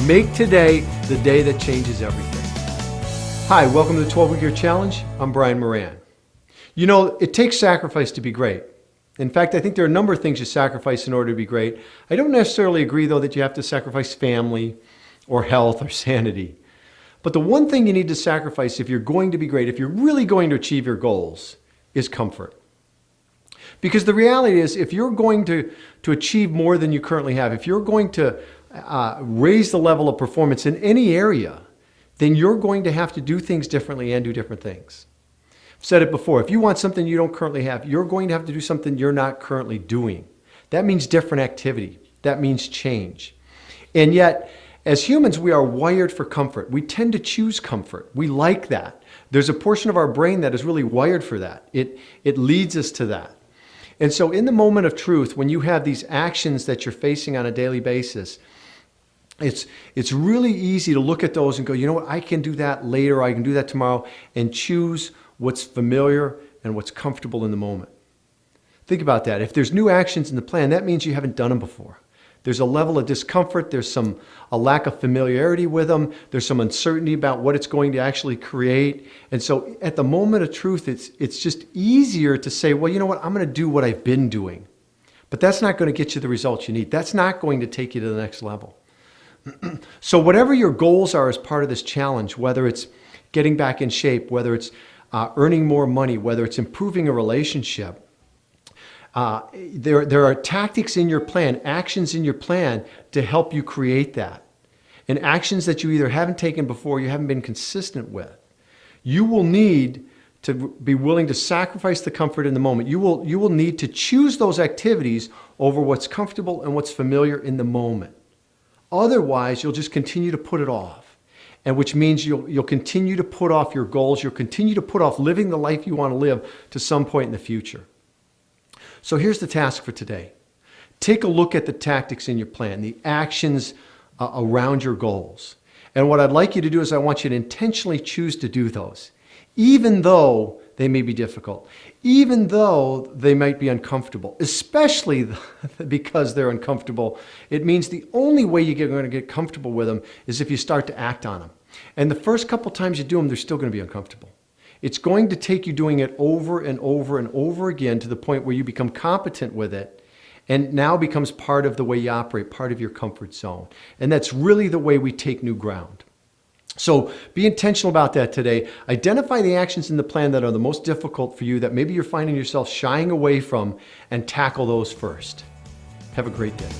Make today the day that changes everything. Hi, welcome to the 12-Week Year Challenge. I'm Brian Moran. You know, it takes sacrifice to be great. In fact, I think there are a number of things you sacrifice in order to be great. I don't necessarily agree, though, that you have to sacrifice family or health or sanity. But the one thing you need to sacrifice if you're going to be great, if you're really going to achieve your goals, is comfort. Because the reality is, if you're going to achieve more than you currently have, if you're going to raise the level of performance in any area, then you're going to have to do things differently and do different things. I've said it before, if you want something you don't currently have, you're going to have to do something you're not currently doing. That means different activity. That means change. And yet, as humans, we are wired for comfort. We tend to choose comfort. We like that. There's a portion of our brain that is really wired for that. It leads us to that. And so in the moment of truth, when you have these actions that you're facing on a daily basis, it's really easy to look at those and go, you know what, I can do that later, I can do that tomorrow, and choose what's familiar and what's comfortable in the moment. Think about that. If there's new actions in the plan, that means you haven't done them before. There's a level of discomfort, there's a lack of familiarity with them, there's some uncertainty about what it's going to actually create. And so at the moment of truth, it's just easier to say, well, you know what, I'm going to do what I've been doing. But that's not going to get you the results you need. That's not going to take you to the next level. So whatever your goals are as part of this challenge, whether it's getting back in shape, whether it's earning more money, whether it's improving a relationship, there are tactics in your plan, actions in your plan to help you create that. And actions that you either haven't taken before, you haven't been consistent with. You will need to be willing to sacrifice the comfort in the moment. You will need to choose those activities over what's comfortable and what's familiar in the moment. Otherwise, you'll just continue to put it off. And which means you'll continue to put off your goals. You'll continue to put off living the life you want to live to some point in the future. So here's the task for today. Take a look at the tactics in your plan, the actions around your goals. And what I'd like you to do is I want you to intentionally choose to do those, even though they may be difficult, even though they might be uncomfortable, especially because they're uncomfortable. It means the only way you're going to get comfortable with them is if you start to act on them. And the first couple times you do them, they're still going to be uncomfortable. It's going to take you doing it over and over and over again to the point where you become competent with it and now becomes part of the way you operate, part of your comfort zone. And that's really the way we take new ground. So be intentional about that today. Identify the actions in the plan that are the most difficult for you, that maybe you're finding yourself shying away from, and tackle those first. Have a great day.